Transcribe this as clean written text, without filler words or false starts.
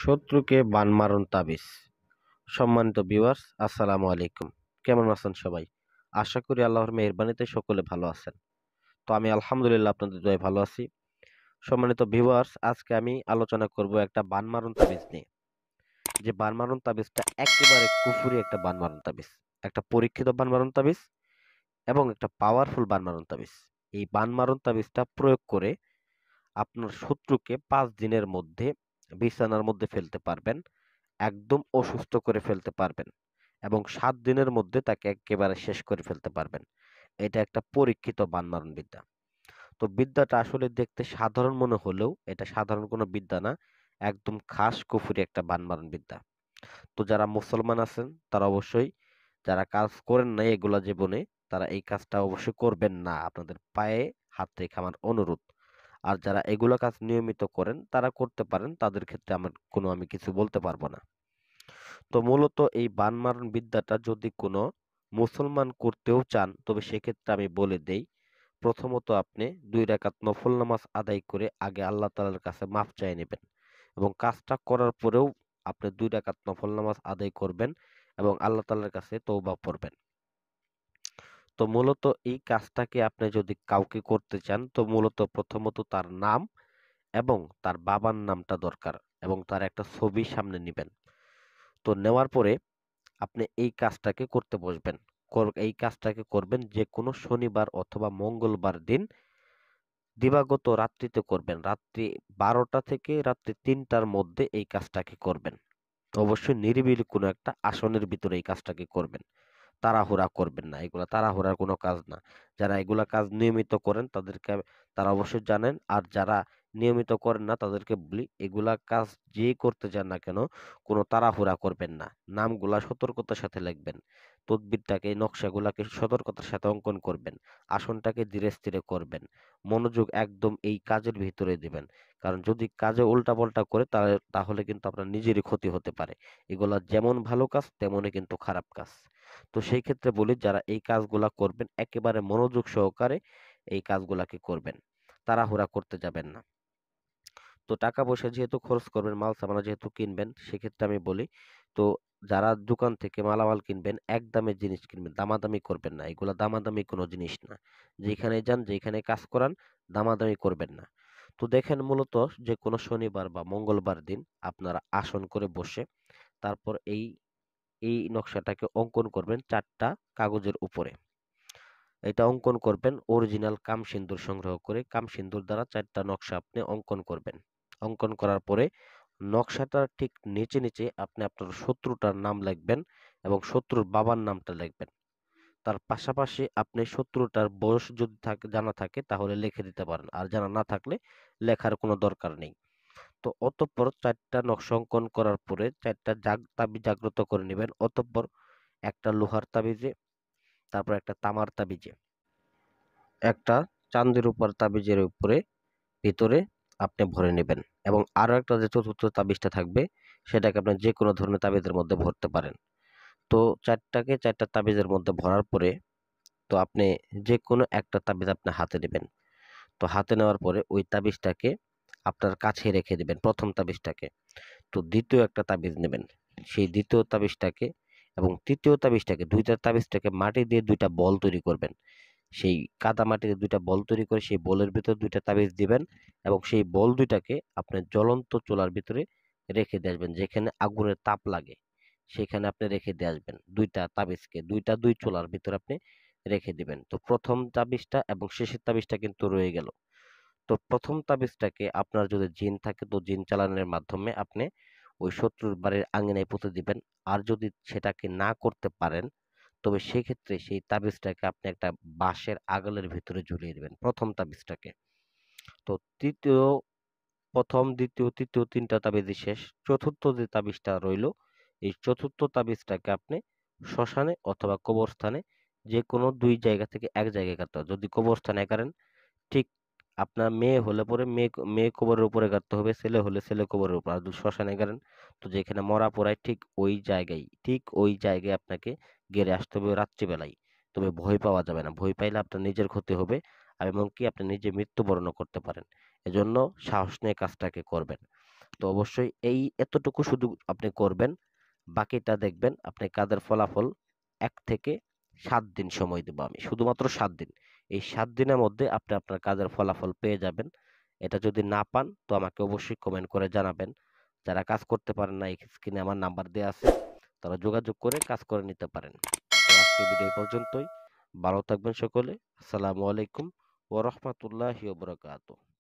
শত্রুকে বান মারণ তাবিজ। সম্মানিত ভিউয়ার্স, আসসালামু আলাইকুম। কেমন আছেন সবাই? আশা করি আল্লাহর মেহেরবানিতে সকলে ভালো আছেন। তো আমি আলহামদুলিল্লাহ আপনাদের দোয়ায় ভালো আছি। সম্মানিত ভিউয়ার্স, আজকে আমি আলোচনা করব একটা বান মারণ তাবিজ নিয়ে। যে বান মারণ তাবিজটা একেবারে কুফুরি একটা বান মারণ তাবিজ। একটা পরীক্ষিত বান মারণ তাবিজ এবং একটা পাওয়ারফুল বান মারণ তাবিজ। এই বান মারণ তাবিজটা প্রয়োগ করে আপনার শত্রুকে ৫ দিনের মধ্যে বিছানার মধ্যে ফেলতে পারবেন। একদম অসুস্থ করে ফেলতে পারবেন এবং ৭ দিনের মধ্যে তাকে একেবারে শেষ করে ফেলতে পারবেন। এটা একটা পরীক্ষিত বানমারণ বিদ্যা। তো বিদ্যাটা আসলে দেখতে সাধারণ মনে হলেও এটা সাধারণ কোনো বিদ্যা না। একদম খাস কুফুরি একটা বানমারণ বিদ্যা। তো যারা মুসলমান আছেন তারা অবশ্যই, যারা কাজ করেন নাই এগুলা জীবনে, তারা এই কাজটা অবশ্যই করবেন না। আপনাদের পায়ে হাত রেখে আমার অনুরোধ। আর যারা এগুলা কাজ নিয়মিত করেন তারা করতে পারেন। তাদের ক্ষেত্রে আমি কিছু বলতে পারবো না। তো মূলত এই বান মারণ বিদ্যাটা যদি কোনো মুসলমান করতেও চান তবে সেক্ষেত্রে আমি বলে দেই, প্রথমত আপনি ২ রাকাত নফল নামাজ আদায় করে আগে আল্লাহ তাআলার কাছে মাফ চেয়ে নেবেন এবং কাজটা করার পরেও আপনি ২ রাকাত নফল নামাজ আদায় করবেন এবং আল্লাহ তাআলার কাছে তওবা করবেন। তো মূলত এই কাজটাকে আপনি যদি কাউকে করতে চান তো মূলত প্রথমত তার নাম এবং তার বাবার নামটা দরকার এবং তার একটা ছবি সামনে নিবেন। তো নেওয়ার পরে আপনি এই কাজটাকে করতে বসবেন। এই কাজটাকে করবেন যে কোনো শনিবার অথবা মঙ্গলবার দিন দিবাগত রাত্রিতে করবেন। রাত্রি ১২টা থেকে রাত্রি ৩টার মধ্যে এই কাজটাকে করবেন। অবশ্যই নিরিবিলি কোনো একটা আসনের ভিতরে এই কাজটাকে করবেন। তাড়াহুড়া করবেন না। এগুলা তাড়াহুড়ার কোনো কাজ না। যারা এগুলা কাজ নিয়মিত করেন তারা অবশ্যই জানেন। আর যারা নিয়মিত করেন না তাদেরকে বলি, এগুলা কাজ যেই করতে যান না কেন কোনো তাড়াহুড়া করবেন না। নামগুলা সতর্কতার সাথে লিখবেন। তদবিরটাকে, নকশাগুলাকে সতর্কতার সাথে অঙ্কন করবেন। আসনটাকে ধীরে স্থিরে করবেন। মনোযোগ একদম এই কাজের ভিতরে দিবেন। কারণ যদি কাজে উল্টাপাল্টা করে তাহলে কিন্তু আপনার নিজেরই ক্ষতি হতে পারে। এগুলা যেমন ভালো কাজ তেমনই কিন্তু খারাপ কাজ। তো সেই ক্ষেত্রে বলি, যারা এই কাজগুলা করবেন একেবারে মনোযোগ সহকারে এই কাজগুলাকে করবেন। তাড়াহুড়া করতে যাবেন না। তো টাকা পয়সা যেহেতু খরচ করবেন, মাল সামানা যেহেতু কিনবেন, সেক্ষেত্রে আমি বলি, তো যারা দোকান থেকে মালামাল কিনবেন এক দামের জিনিস কিনবেন, দামাদামি করবেন না। এগুলা দামাদামি কোনো জিনিস না। যেখানে যান, যেখানে কাজ করান, দামাদামি করবেন না। তো দেখেন, মূলত যে কোনো শনিবার বা মঙ্গলবার দিন আপনারা আসন করে বসে তারপর এই এই নকশাটাকে অঙ্কন করবেন ৪টা কাগজের উপরে। এটা অঙ্কন করবেন অরিজিনাল কামসিন্দুর সংগ্রহ করে। কামসিন্দুর দ্বারা ৪টা নকশা আপনি অঙ্কন করবেন। অঙ্কন করার পরে নকশাটার ঠিক নিচে নিচে আপনি আপনার শত্রুটার নাম লিখবেন এবং শত্রুর বাবার নামটা লিখবেন। তার পাশাপাশি আপনি শত্রুটার বয়স যদি জানা থাকে তাহলে লিখে দিতে পারেন। আর জানা না থাকলে লেখার কোনো দরকার নেই। তো অতঃপর ৪টা নকশা অঙ্কন করার পরে ৪টা তাবিজ জাগ্রত করে নেবেন। অতঃপর একটা লোহার তাবিজে, তারপর একটা তামার তাবিজে, একটা চাঁদের উপর তাবিজের উপরে ভিতরে আপনি ভরে নেবেন এবং আরো একটা যে চতুর্থ তাবিজটা থাকবে সেটাকে আপনি যে কোনো ধরনের তাবিজের মধ্যে ভরতে পারেন। তো ৪টা তাবিজের মধ্যে ভরার পরে তো আপনি যে কোনো একটা তাবিজ আপনি হাতে নেবেন। তো হাতে নেওয়ার পরে ওই তাবিজটাকে আপনার কাছে রেখে দিবেন, প্রথম তাবিজটাকে। তো দ্বিতীয় একটা তাবিজ নেবেন। সেই দ্বিতীয় তাবিজটাকে এবং তৃতীয় তাবিজটাকে, ২টা তাবিজটাকে মাটি দিয়ে ২টা বল তৈরি করবেন। সেই কাদা মাটিতে ২টা বল তৈরি করে সেই বলের ভিতর ২টা তাবিজ দিবেন এবং সেই বল ২টাকে আপনার জ্বলন্ত চুলার ভিতরে রেখে দিয়ে আসবেন। যেখানে আগুনের তাপ লাগে সেখানে আপনি রেখে দিয়ে আসবেন। ২টা তাবিজকে ২ চুলার ভিতরে আপনি রেখে দিবেন। তো প্রথম তাবিজটা এবং শেষের তাবিজটা কিন্তু রয়ে গেল। তো প্রথম তাবিজটাকে আপনার যদি জিন থাকে তো জিন চালানোর মাধ্যমে আপনি ওই শত্রুর বাড়ির আঙিনায় পুঁতে দিবেন। আর যদি সেটাকে না করতে পারেন তবে সেক্ষেত্রে সেই তাবিজটাকে আপনি একটা বাঁশের আগালের ভিতরে ঝুলিয়ে দিবেন, প্রথম তাবিজটাকে। তো তৃতীয়, প্রথম, দ্বিতীয়, তৃতীয় ৩টা তাবিজই শেষ। চতুর্থ যে তাবিজটা রইল, এই চতুর্থ তাবিজটাকে আপনি শ্মশানে অথবা কবরস্থানে যে কোনো ২ জায়গা থেকে এক জায়গায় গাঁথতে হবে। যদি কবরস্থানে গাড়েন, ঠিক আপনার মেয়ে হলে পরে মেয়ে কবরের উপরে গাঁথতে হবে, ছেলে হলে ছেলে কবরের উপর। আর যদি শ্মশানে গাড়েন তো যেখানে মরা পোড়ায় ঠিক ওই জায়গায় আপনাকে গেড়ে আসতে হবে রাত্রিবেলায়। তবে ভয় পাওয়া যাবে না। ভয় পাইলে আপনার নিজের ক্ষতি হবে আর এমনকি আপনি নিজে মৃত্যুবরণও করতে পারেন। এজন্য সাহস নিয়ে কাজটাকে করবেন। তো অবশ্যই এই এতটুকু শুধু আপনি করবেন, বাকিটা দেখবেন আপনি কাজের ফলাফল ১ থেকে ৭ দিন সময় দেব আমি। শুধুমাত্র ৭ দিন। এই ৭ দিনের মধ্যে আপনি আপনার কাজের ফলাফল পেয়ে যাবেন। এটা যদি না পান তো আমাকে অবশ্যই কমেন্ট করে জানাবেন। যারা কাজ করতে পারেন না, স্ক্রিনে আমার নাম্বার দেয়া আছে। তারা যোগাযোগ করে কাজ করে নিতে পারেন। তো আজকের ভিডিও এই পর্যন্তই। ভালো থাকবেন সকলে। আসসালামু আলাইকুম ওয়া রাহমাতুল্লাহি ওয়া বারাকাতুহু।